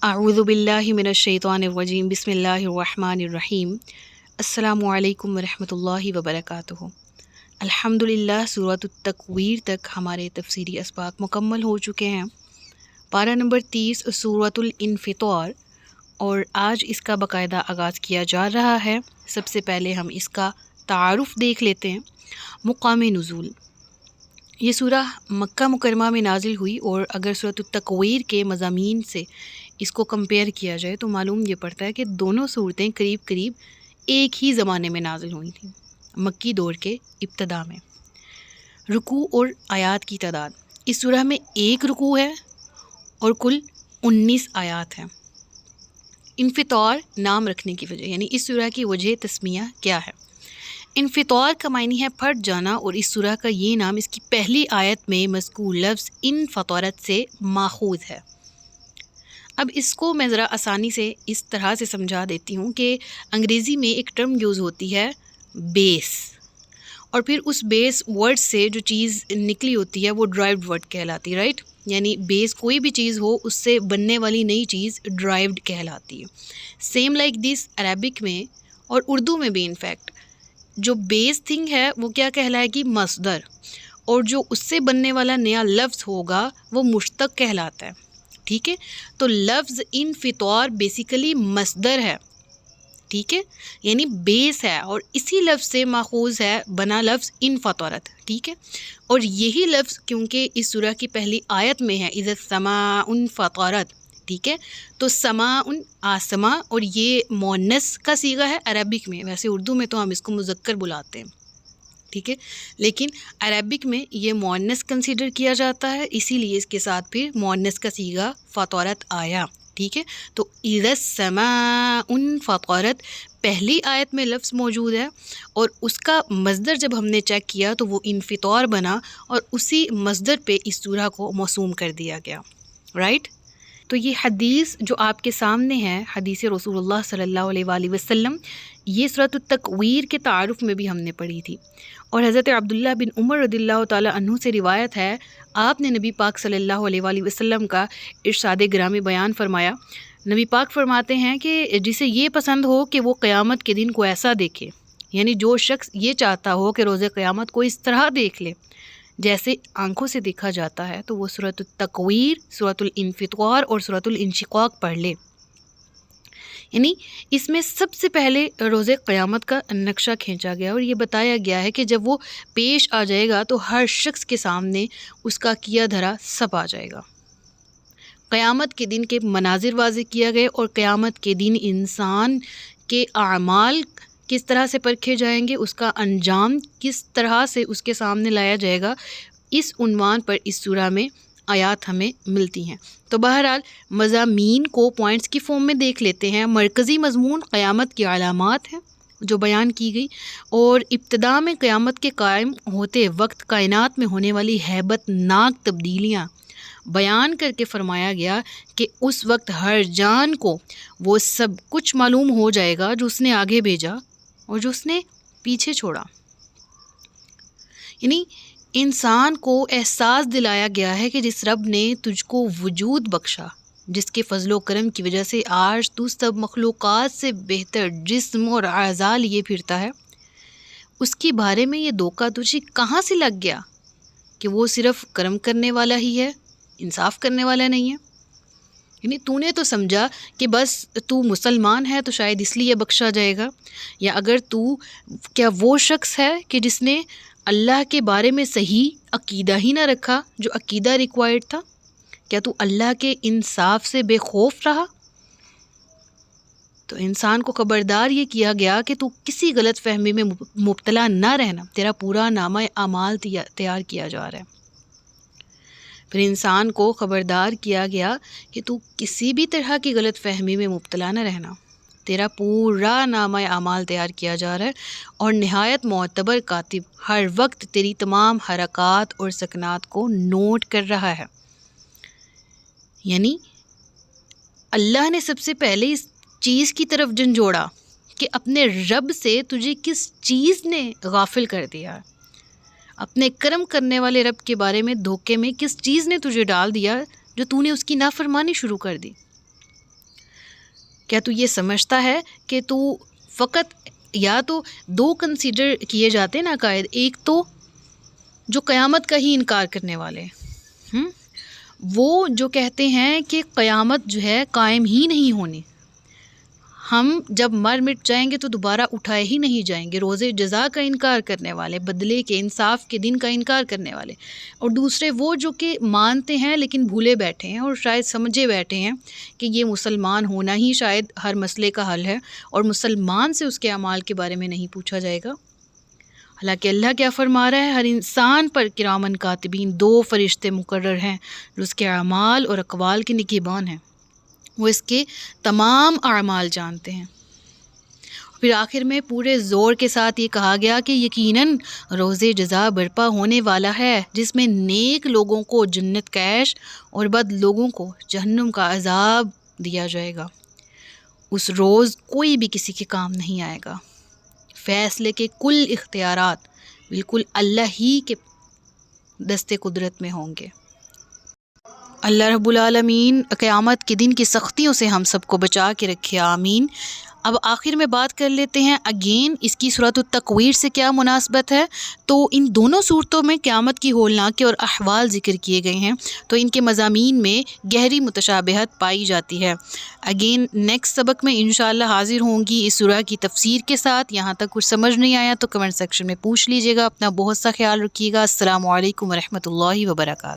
اعوذ باللہ من الشیطان الرجیم بسم اللہ الرحمن الرحیم۔ السلام علیکم ورحمۃ اللہ وبرکاتہ۔ الحمدللہ سورۃ التکویر تک ہمارے تفسیری اسباق مکمل ہو چکے ہیں۔ پارہ نمبر 30 سورۃ الانفطار، اور آج اس کا باقاعدہ آغاز کیا جا رہا ہے۔ سب سے پہلے ہم اس کا تعارف دیکھ لیتے ہیں۔ مقام نزول، یہ سورہ مکہ مکرمہ میں نازل ہوئی، اور اگر سورۃ التکویر کے مضامین سے اس کو کمپیئر کیا جائے تو معلوم یہ پڑتا ہے کہ دونوں صورتیں قریب قریب ایک ہی زمانے میں نازل ہوئی تھیں، مکی دور کے ابتدا میں۔ رکوع اور آیات کی تعداد، اس سورہ میں 1 رکوع ہے اور کل 19 آیات ہیں۔ انفطار نام رکھنے کی وجہ، یعنی اس سورہ کی وجہ تسمیہ کیا ہے؟ انفطار کا معنی ہے پھٹ جانا، اور اس سورہ کا یہ نام اس کی پہلی آیت میں مذکور لفظ انفطرت سے ماخوذ ہے۔ اب اس کو میں ذرا آسانی سے اس طرح سے سمجھا دیتی ہوں کہ انگریزی میں ایک ٹرم یوز ہوتی ہے بیس، اور پھر اس بیس ورڈ سے جو چیز نکلی ہوتی ہے وہ ڈرائیوڈ ورڈ کہلاتی ہے، رائٹ؟ یعنی بیس کوئی بھی چیز ہو اس سے بننے والی نئی چیز ڈرائیوڈ کہلاتی ہے۔ سیم لائک دس عربک میں اور اردو میں بھی انفیکٹ جو بیس تھنگ ہے وہ کیا کہلائے گی؟ مصدر، اور جو اس سے بننے والا نیا لفظ ہوگا وہ مشتق کہلاتا ہے، ٹھیک ہے؟ تو لفظ انفطار بیسیکلی مصدر ہے، ٹھیک ہے؟ یعنی بیس ہے، اور اسی لفظ سے ماخوذ ہے بنا لفظ انفطرت، ٹھیک ہے؟ اور یہی لفظ کیونکہ اس سورہ کی پہلی آیت میں ہے اذا السماء انفطرت، ٹھیک ہے؟ تو سماء آسماں، اور یہ مؤنث کا صیغہ ہے عربک میں، ویسے اردو میں تو ہم اس کو مذکر بلاتے ہیں، ٹھیک ہے؟ لیکن عربک میں یہ مؤنث کنسیڈر کیا جاتا ہے، اسی لیے اس کے ساتھ پھر مؤنث کا صیغہ فطرت آیا، ٹھیک ہے؟ تو اذا السماء انفطرت پہلی آیت میں لفظ موجود ہے، اور اس کا مصدر جب ہم نے چیک کیا تو وہ انفطار بنا، اور اسی مصدر پہ اس سورہ کو موسوم کر دیا گیا، رائٹ؟ تو یہ حدیث جو آپ کے سامنے ہے، حدیث رسول اللہ صلی اللہ علیہ وآلہ وسلم، یہ سورۃ التکویر کے تعارف میں بھی ہم نے پڑھی تھی، اور حضرت عبداللہ بن عمر رضی اللہ تعالی عنہ سے روایت ہے، آپ نے نبی پاک صلی اللہ علیہ وآلہ وسلم کا ارشاد گرامی بیان فرمایا۔ نبی پاک فرماتے ہیں کہ جسے یہ پسند ہو کہ وہ قیامت کے دن کو ایسا دیکھے، یعنی جو شخص یہ چاہتا ہو کہ روز قیامت کو اس طرح دیکھ لے جیسے آنکھوں سے دیکھا جاتا ہے، تو وہ سورۃ التکویر، سورۃ الانفطار اور سورۃ الانشقاق پڑھ لے۔ یعنی اس میں سب سے پہلے روز قیامت کا نقشہ کھینچا گیا، اور یہ بتایا گیا ہے کہ جب وہ پیش آ جائے گا تو ہر شخص کے سامنے اس کا کیا دھرا سب آ جائے گا۔ قیامت کے دن کے مناظر واضح کیا گئے، اور قیامت کے دن انسان کے اعمال کس طرح سے پرکھے جائیں گے، اس کا انجام کس طرح سے اس کے سامنے لایا جائے گا، اس عنوان پر اس سورہ میں آیات ہمیں ملتی ہیں۔ تو بہرحال مضامین کو پوائنٹس کی فارم میں دیکھ لیتے ہیں۔ مرکزی مضمون قیامت کی علامات ہیں جو بیان کی گئی، اور ابتدا میں قیامت کے قائم ہوتے وقت کائنات میں ہونے والی ہیبت ناک تبدیلیاں بیان کر کے فرمایا گیا کہ اس وقت ہر جان کو وہ سب کچھ معلوم ہو جائے گا جو اس نے آگے بھیجا اور جو اس نے پیچھے چھوڑا۔ یعنی انسان کو احساس دلایا گیا ہے کہ جس رب نے تجھ کو وجود بخشا، جس کے فضل و کرم کی وجہ سے آج تو سب مخلوقات سے بہتر جسم اور اعضاء لیے پھرتا ہے، اس کے بارے میں یہ دھوکہ تجھے کہاں سے لگ گیا کہ وہ صرف کرم کرنے والا ہی ہے، انصاف کرنے والا نہیں ہے؟ یعنی تو نے تو سمجھا کہ بس تو مسلمان ہے تو شاید اس لیے بخشا جائے گا، یا اگر تو کیا وہ شخص ہے کہ جس نے اللہ کے بارے میں صحیح عقیدہ ہی نہ رکھا جو عقیدہ ریکوائرڈ تھا، کیا تو اللہ کے انصاف سے بے خوف رہا؟ تو انسان کو خبردار یہ کیا گیا کہ تو کسی غلط فہمی میں مبتلا نہ رہنا، تیرا پورا نامہ اعمال تیار کیا جا رہا ہے۔ پھر انسان کو خبردار کیا گیا کہ تو کسی بھی طرح کی غلط فہمی میں مبتلا نہ رہنا، تیرا پورا نامہ اعمال تیار کیا جا رہا ہے، اور نہایت معتبر کاتب ہر وقت تیری تمام حرکات اور سکنات کو نوٹ کر رہا ہے۔ یعنی اللہ نے سب سے پہلے اس چیز کی طرف جھنجھوڑا کہ اپنے رب سے تجھے کس چیز نے غافل کر دیا، اپنے کرم کرنے والے رب کے بارے میں دھوکے میں کس چیز نے تجھے ڈال دیا جو تو نے اس کی نافرمانی شروع کر دی۔ کیا تو یہ سمجھتا ہے کہ تو فقط یا تو دو کنسیڈر کیے جاتے ہیں نا عقائد، ایک تو جو قیامت کا ہی انکار کرنے والے، وہ جو کہتے ہیں کہ قیامت جو ہے قائم ہی نہیں ہونی، ہم جب مر مٹ جائیں گے تو دوبارہ اٹھائے ہی نہیں جائیں گے، روز جزا کا انکار کرنے والے، بدلے کے انصاف کے دن کا انکار کرنے والے۔ اور دوسرے وہ جو کہ مانتے ہیں لیکن بھولے بیٹھے ہیں اور شاید سمجھے بیٹھے ہیں کہ یہ مسلمان ہونا ہی شاید ہر مسئلے کا حل ہے اور مسلمان سے اس کے اعمال کے بارے میں نہیں پوچھا جائے گا۔ حالانکہ اللہ کیا فرما رہا ہے، ہر انسان پر کرامن کاتبین 2 فرشتے مقرر ہیں جو اس کے اعمال اور اقوال کے نگہبان ہیں، وہ اس کے تمام اعمال جانتے ہیں۔ پھر آخر میں پورے زور کے ساتھ یہ کہا گیا کہ یقیناً روز جزا برپا ہونے والا ہے جس میں نیک لوگوں کو جنت کا عیش اور بد لوگوں کو جہنم کا عذاب دیا جائے گا۔ اس روز کوئی بھی کسی کے کام نہیں آئے گا، فیصلے کے کل اختیارات بالکل اللہ ہی کے دست قدرت میں ہوں گے۔ اللہ رب العالمین قیامت کے دن کی سختیوں سے ہم سب کو بچا کے رکھے، آمین۔ اب آخر میں بات کر لیتے ہیں اگین اس کی سورۃ التکویر سے کیا مناسبت ہے۔ تو ان دونوں صورتوں میں قیامت کی ہولناکیاں اور احوال ذکر کیے گئے ہیں، تو ان کے مضامین میں گہری متشابہت پائی جاتی ہے۔ اگین نیکسٹ سبق میں انشاءاللہ حاضر ہوں گی اس سورہ کی تفسیر کے ساتھ۔ یہاں تک کچھ سمجھ نہیں آیا تو کمنٹ سیکشن میں پوچھ لیجیے گا۔ اپنا بہت سا خیال رکھیے گا۔ السلام علیکم ورحمۃ اللہ وبرکاتہ۔